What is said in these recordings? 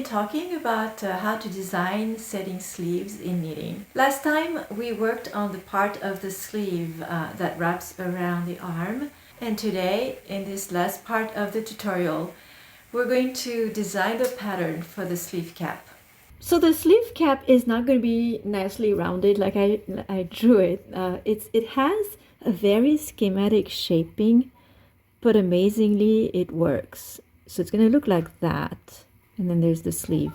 been talking about how to design setting sleeves in knitting. Last time we worked on the part of the sleeve that wraps around the arm, and today in this last part of the tutorial we're going to design the pattern for the sleeve cap. So the sleeve cap is not going to be nicely rounded like I drew it. It has a very schematic shaping, but amazingly it works. So it's going to look like that. And then there's the sleeve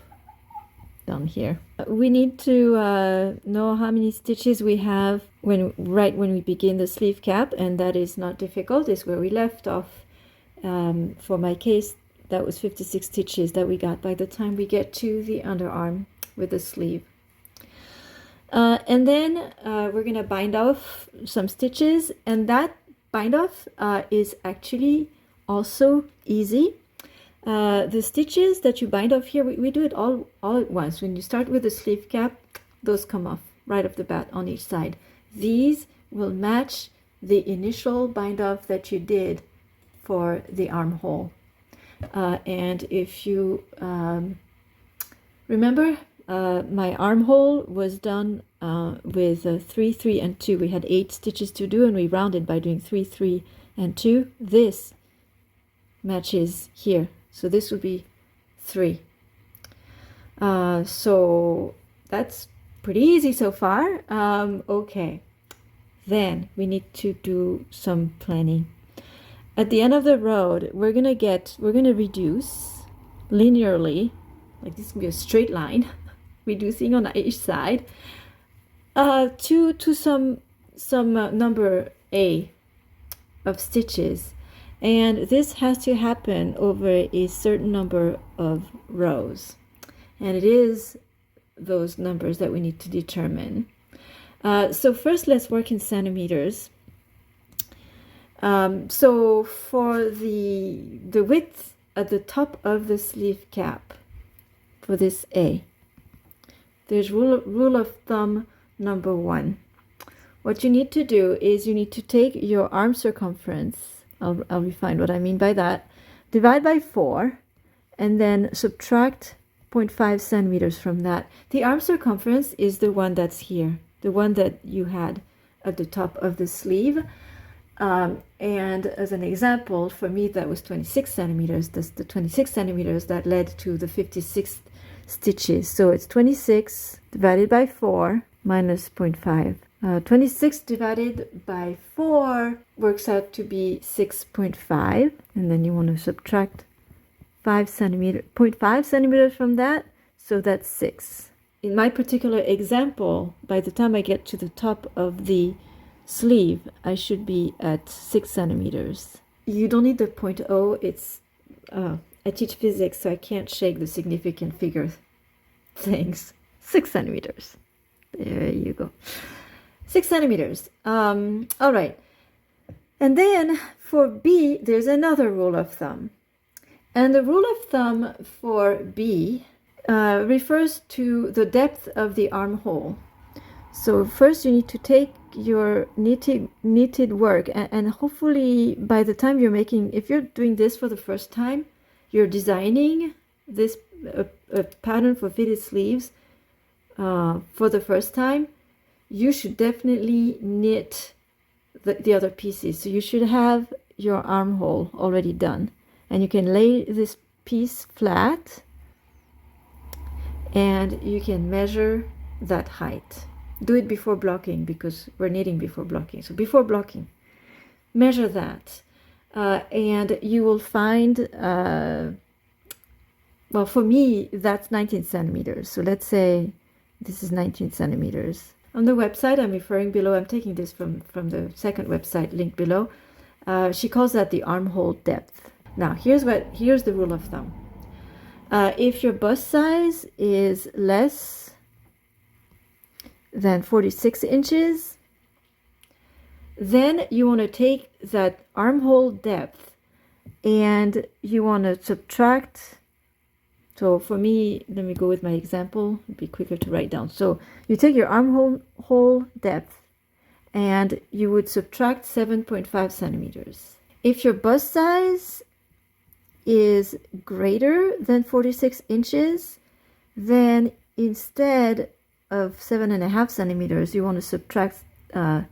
down here. We need to know how many stitches we have right when we begin the sleeve cap, and that is not difficult. It's where we left off. For my case, that was 56 stitches that we got by the time we get to the underarm with the sleeve. And then we're going to bind off some stitches, and that bind off is actually also easy. The stitches that you bind off here, we do it all at once. When you start with the sleeve cap, those come off right off the bat on each side. These will match the initial bind off that you did for the armhole. And if you remember, my armhole was done with 3, 3, and 2. We had 8 stitches to do, and we rounded by doing 3, 3, and 2. This matches here. So this would be 3. So that's pretty easy so far. Okay, then we need to do some planning. At the end of the road, we're gonna reduce linearly, like this can be a straight line, reducing on each side, to some number A of stitches. And this has to happen over a certain number of rows. And it is those numbers that we need to determine. So first, let's work in centimeters. So for the width at the top of the sleeve cap, for this A, there's rule of thumb number 1. What you need to do is you need to take your arm circumference, I'll refine what I mean by that, divide by 4, and then subtract 0.5 centimeters from that. The arm circumference is the one that's here, the one that you had at the top of the sleeve. And as an example, for me that was 26 centimeters. That's the 26 centimeters that led to the 56 stitches. So it's 26 divided by 4 minus 0.5. 26 divided by 4 works out to be 6.5, and then you want to subtract 0.5 centimeters from that, so that's 6. In my particular example, by the time I get to the top of the sleeve, I should be at 6 centimeters. You don't need the 0.0. It's I teach physics, so I can't shake the significant figure things. 6 centimeters. There you go. 6 centimeters. All right. And then for B, there's another rule of thumb. And the rule of thumb for B refers to the depth of the armhole. So first you need to take your knitted work, and hopefully by the time you're making, if you're doing this for the first time, you're designing this a pattern for fitted sleeves for the first time, you should definitely knit the other pieces. So you should have your armhole already done, and you can lay this piece flat and you can measure that height. Do it before blocking, because we're knitting before blocking. So before blocking, measure that, and you will find, well, for me, that's 19 centimeters. So let's say this is 19 centimeters. On the website I'm referring below, I'm taking this from the second website linked below. She calls that the armhole depth. Now, here's the rule of thumb. If your bust size is less than 46 inches, then you want to take that armhole depth and you want to subtract. So for me, let me go with my example, it'd be quicker to write down. So you take your armhole depth and you would subtract 7.5 centimeters. If your bust size is greater than 46 inches, then instead of 7.5 centimeters, you want to subtract 10.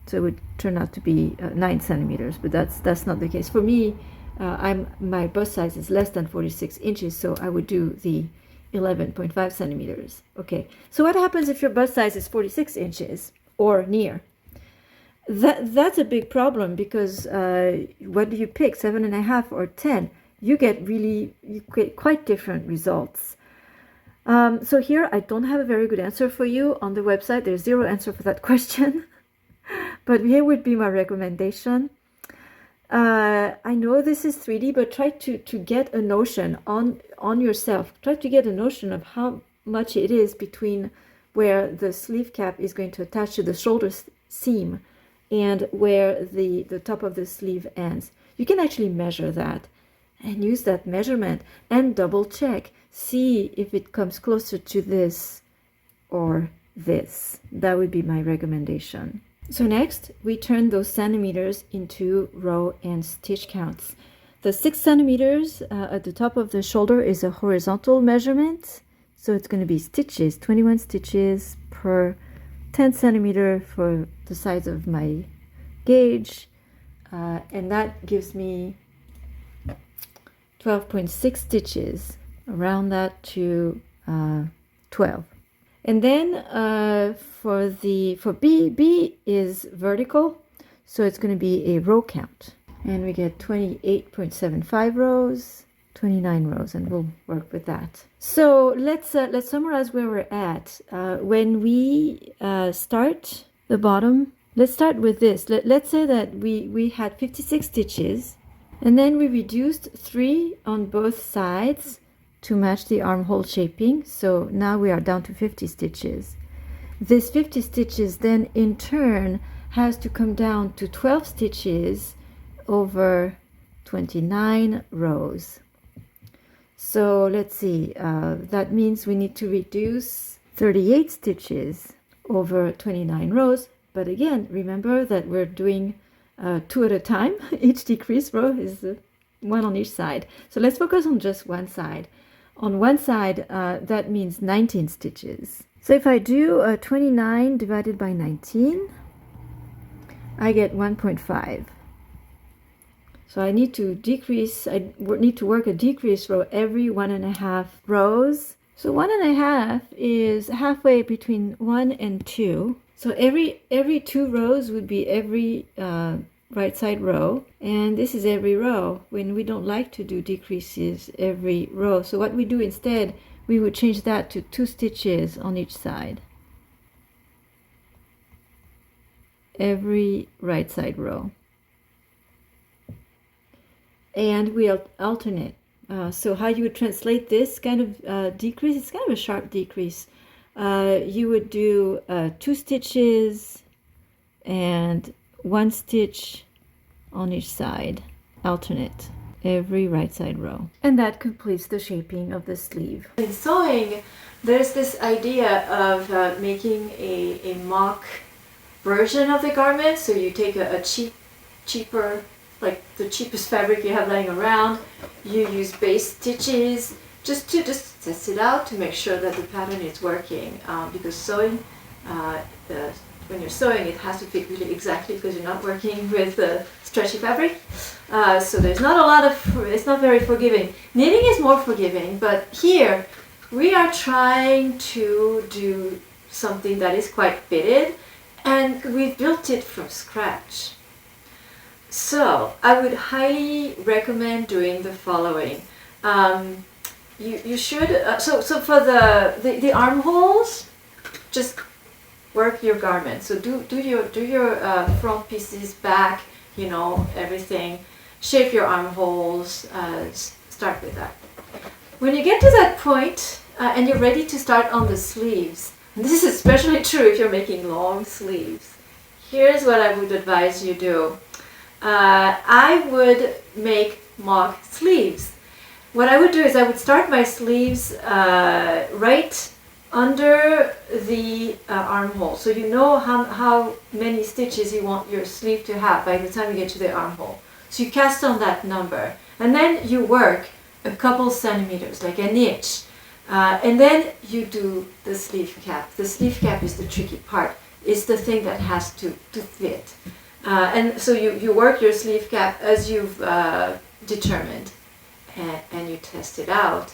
So it would turn out to be 9 centimeters, but that's not the case. For me, my bust size is less than 46 inches, so I would do the 11.5 centimeters. Okay, so what happens if your bust size is 46 inches or near? That's a big problem, because what do you pick, 7.5 or 10? You get quite different results. So here I don't have a very good answer for you. On the website there's zero answer for that question. But here would be my recommendation. I know this is 3D, but try to get a notion on yourself. Try to get a notion of how much it is between where the sleeve cap is going to attach to the shoulder seam and where the top of the sleeve ends. You can actually measure that and use that measurement and double check. See if it comes closer to this or this. That would be my recommendation. So next, we turn those centimeters into row and stitch counts. The 6 centimeters at the top of the shoulder is a horizontal measurement. So it's going to be stitches, 21 stitches per 10 centimeter for the size of my gauge. And that gives me 12.6 stitches, around that to 12. And then for B is vertical, so it's going to be a row count. And we get 28.75 rows, 29 rows, and we'll work with that. So let's summarize where we're at. When we start the bottom, let's start with this. Let's say that we had 56 stitches, and then we reduced 3 on both sides to match the armhole shaping. So now we are down to 50 stitches. This 50 stitches then in turn has to come down to 12 stitches over 29 rows. So let's see, that means we need to reduce 38 stitches over 29 rows. But again, remember that we're doing 2 at a time. Each decrease row is 1 on each side. So let's focus on just one side. On one side, that means 19 stitches. So if I do 29 divided by 19, I get 1.5. So I need to work a decrease row every 1.5 rows. So 1.5 is halfway between 1 and 2. So every 2 rows would be every right side row, and this is every row, when we don't like to do decreases every row. So what we do instead, we would change that to 2 stitches on each side, every right side row, and we'll alternate. So how you would translate this kind of decrease, it's kind of a sharp decrease. You would do 2 stitches and 1 stitch on each side, alternate, every right side row. And that completes the shaping of the sleeve. In sewing, there's this idea of making a mock version of the garment. So you take a cheaper, like the cheapest fabric you have laying around, you use base stitches just to test it out to make sure that the pattern is working, because sewing, when you're sewing, it has to fit really exactly, because you're not working with stretchy fabric. So there's not a lot of, it's not very forgiving. Knitting is more forgiving, but here we are trying to do something that is quite fitted, and we built it from scratch. So I would highly recommend doing the following. You should, so for the armholes, just work your garment. So do your front pieces, back, everything. Shape your armholes. Start with that. When you get to that point and you're ready to start on the sleeves, and this is especially true if you're making long sleeves, here's what I would advise you do. I would make mock sleeves. What I would do is I would start my sleeves right under the armhole. So you know how many stitches you want your sleeve to have by the time you get to the armhole. So you cast on that number, and then you work a couple centimeters, like an inch, and then you do the sleeve cap. The sleeve cap is the tricky part. It's the thing that has to fit. And so you work your sleeve cap as you've determined, and you test it out.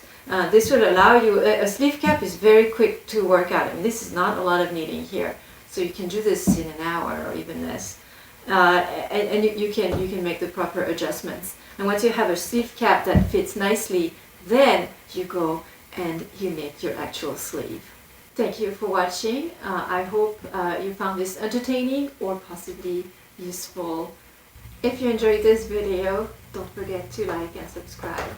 This will allow you, a sleeve cap is very quick to work out. I mean, this is not a lot of knitting here. So you can do this in an hour or even less. And you can make the proper adjustments. And once you have a sleeve cap that fits nicely, then you go and you knit your actual sleeve. Thank you for watching. I hope you found this entertaining or possibly useful. If you enjoyed this video, don't forget to like and subscribe.